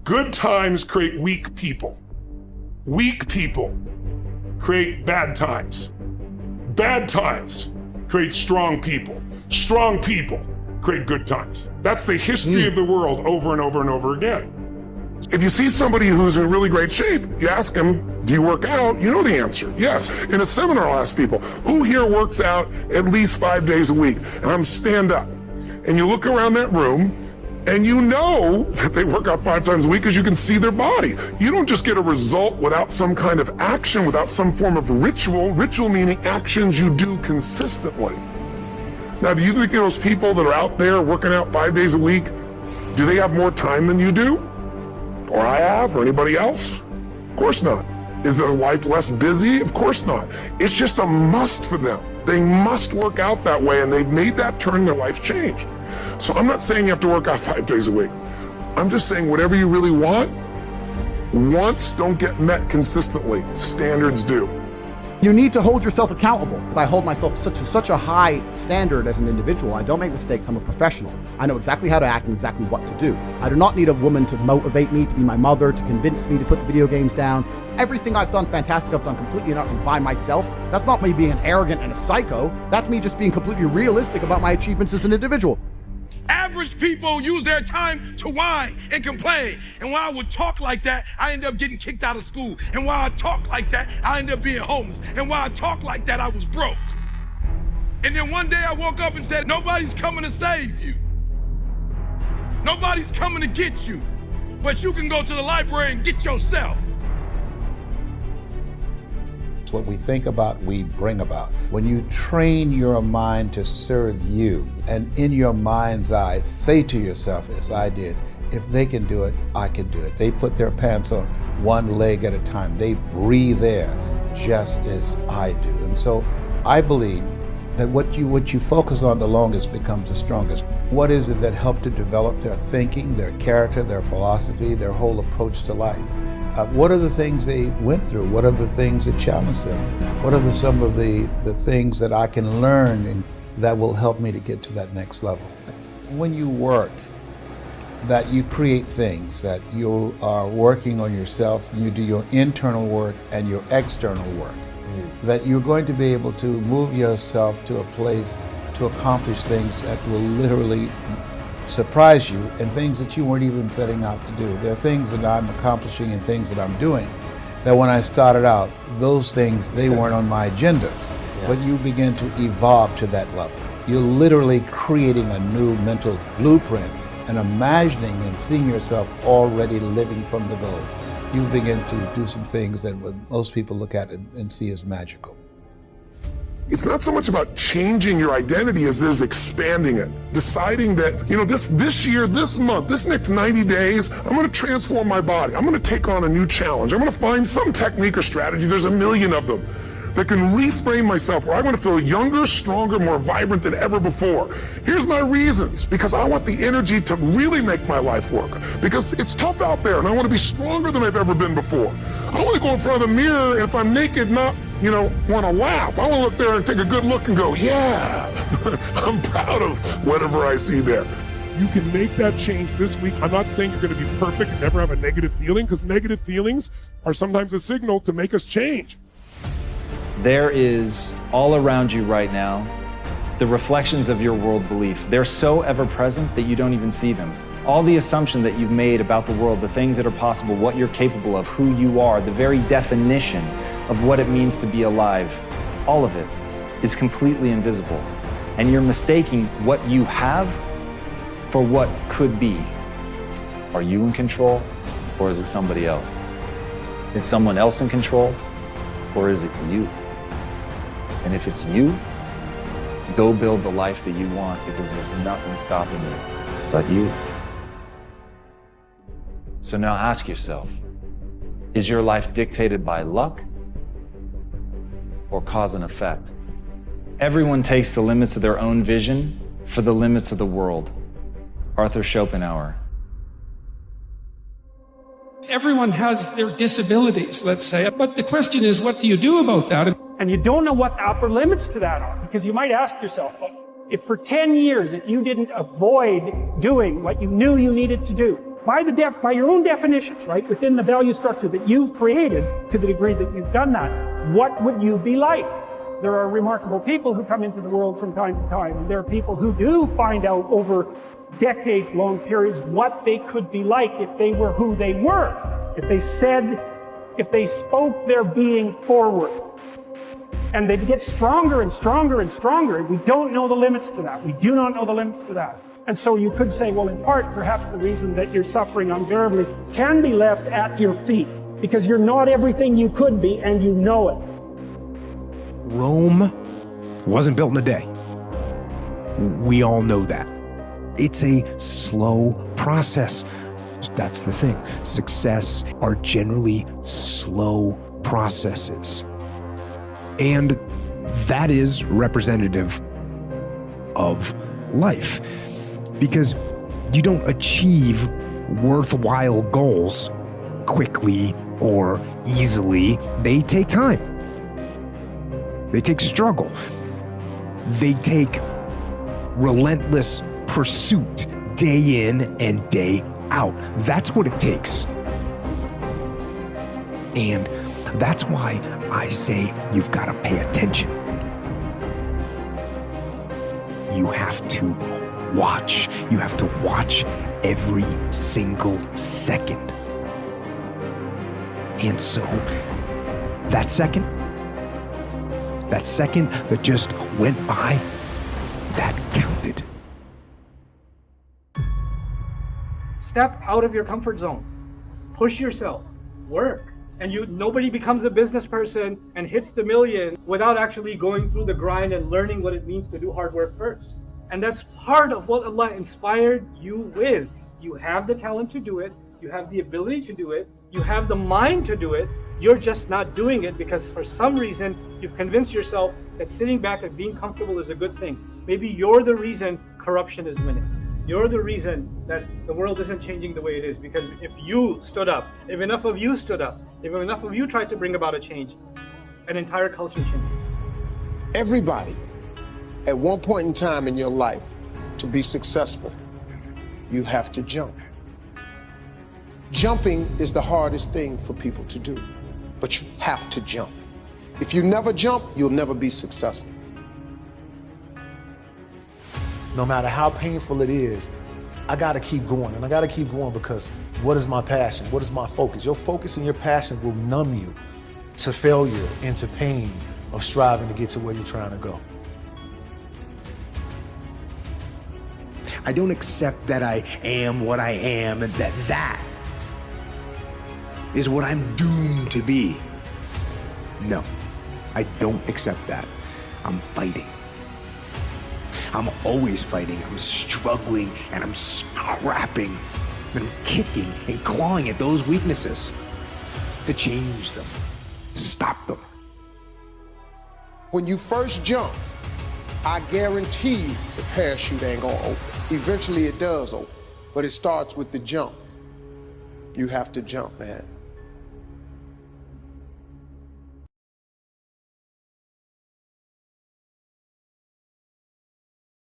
Good times create weak people. Weak people create bad times. Bad times create strong people. Strong people create good times. That's the history of the world over and over and over again. If you see somebody who's in really great shape, you ask them, do you work out? You know the answer, yes. In a seminar, I'll ask people, who here works out at least 5 days a week? And I'm stand up. And you look around that room, and you know that they work out 5 times a week because you can see their body. You don't just get a result without some kind of action, without some form of ritual. Ritual meaning actions you do consistently. Now, do you think those people that are out there working out 5 days a week, do they have more time than you do? Or I have, or anybody else? Of course not. Is their life less busy? Of course not. It's just a must for them. They must work out that way, and they've made that turn, their life changed. So I'm not saying you have to work out 5 days a week. I'm just saying whatever you really want, wants don't get met consistently. Standards do. You need to hold yourself accountable. I hold myself to such a high standard as an individual. I don't make mistakes. I'm a professional. I know exactly how to act and exactly what to do. I do not need a woman to motivate me, to be my mother, to convince me to put the video games down. Everything I've done fantastic, I've done completely and utterly by myself. That's not me being arrogant and a psycho. That's me just being completely realistic about my achievements as an individual. Average people use their time to whine and complain. And when I would talk like that, I ended up getting kicked out of school. And while I talk like that, I ended up being homeless. And while I talk like that, I was broke. And then one day I woke up and said, nobody's coming to save you. Nobody's coming to get you. But you can go to the library and get yourself. What we think about, we bring about. When you train your mind to serve you, and in your mind's eye, say to yourself, as I did, if they can do it, I can do it. They put their pants on one leg at a time. They breathe air just as I do. And so I believe that what you focus on the longest becomes the strongest. What is it that helped to develop their thinking, their character, their philosophy, their whole approach to life? What are the things they went through? What are the things that challenged them? What are some of the things that I can learn and that will help me to get to that next level? When you work, that you create things, that you are working on yourself, you do your internal work and your external work, that you're going to be able to move yourself to a place to accomplish things that will literally surprise you, and things that you weren't even setting out to do. There are things that I'm accomplishing and things that I'm doing that when I started out, those things, they weren't on my agenda. But you begin to evolve to that level. You're literally creating a new mental blueprint and imagining and seeing yourself already living from the goal. You begin to do some things that most people look at and see as magical. It's not so much about changing your identity as there's expanding it. Deciding that, this year, this month, this next 90 days, I'm gonna transform my body. I'm gonna take on a new challenge. I'm gonna find some technique or strategy, there's a million of them, that can reframe myself where I want to feel younger, stronger, more vibrant than ever before. Here's my reasons, because I want the energy to really make my life work. Because it's tough out there and I want to be stronger than I've ever been before. I want to go in front of the mirror and if I'm naked, not want to laugh. I want to look there and take a good look and go, yeah, I'm proud of whatever I see there. You can make that change this week. I'm not saying you're going to be perfect and never have a negative feeling, because negative feelings are sometimes a signal to make us change. There is all around you right now the reflections of your world belief. They're so ever present that you don't even see them. All the assumption that you've made about the world, the things that are possible, what you're capable of, who you are, the very definition of what it means to be alive, all of it is completely invisible. And you're mistaking what you have for what could be. Are you in control, or is it somebody else? Is someone else in control, or is it you? And if it's you, go build the life that you want, because there's nothing stopping you but you. So now ask yourself, is your life dictated by luck or cause and effect? Everyone takes the limits of their own vision for the limits of the world. Arthur Schopenhauer. Everyone has their disabilities, let's say, but the question is, what do you do about that? And you don't know what the upper limits to that are, because you might ask yourself, if for 10 years, if you didn't avoid doing what you knew you needed to do, by your own definitions, right, within the value structure that you've created, to the degree that you've done that, what would you be like? There are remarkable people who come into the world from time to time, and there are people who do find out over decades-long periods what they could be like if they were who they were, if they spoke their being forward. And they'd get stronger and stronger and stronger, and we don't know the limits to that. We do not know the limits to that. And so you could say, well, in part, perhaps the reason that you're suffering unbearably can be left at your feet, because you're not everything you could be, and you know it. Rome wasn't built in a day. We all know that. It's a slow process. That's the thing. Success are generally slow processes. And that is representative of life, because you don't achieve worthwhile goals quickly or easily. They take time. They take struggle. They take relentless pursuit day in and day out. That's what it takes. And that's why I say you've got to pay attention. You have to watch. You have to watch every single second. And so that second that just went by, that counted. Step out of your comfort zone. Push yourself. Work. And nobody becomes a business person and hits the million without actually going through the grind and learning what it means to do hard work first. And that's part of what Allah inspired you with. You have the talent to do it. You have the ability to do it. You have the mind to do it. You're just not doing it because for some reason you've convinced yourself that sitting back and being comfortable is a good thing. Maybe you're the reason corruption is winning. You're the reason that the world isn't changing the way it is, because if you stood up, if enough of you stood up, if enough of you tried to bring about a change, an entire culture changed. Everybody, at one point in time in your life, to be successful, you have to jump. Jumping is the hardest thing for people to do, but you have to jump. If you never jump, you'll never be successful. No matter how painful it is, I gotta keep going, and I gotta keep going because what is my passion? What is my focus? Your focus and your passion will numb you to failure and to pain of striving to get to where you're trying to go. I don't accept that I am what I am and that is what I'm doomed to be. No, I don't accept that. I'm fighting. I'm always fighting. I'm struggling and I'm scrapping and I'm kicking and clawing at those weaknesses to change them, to stop them. When you first jump, I guarantee you the parachute ain't gonna open. Eventually it does open, but it starts with the jump. You have to jump, man.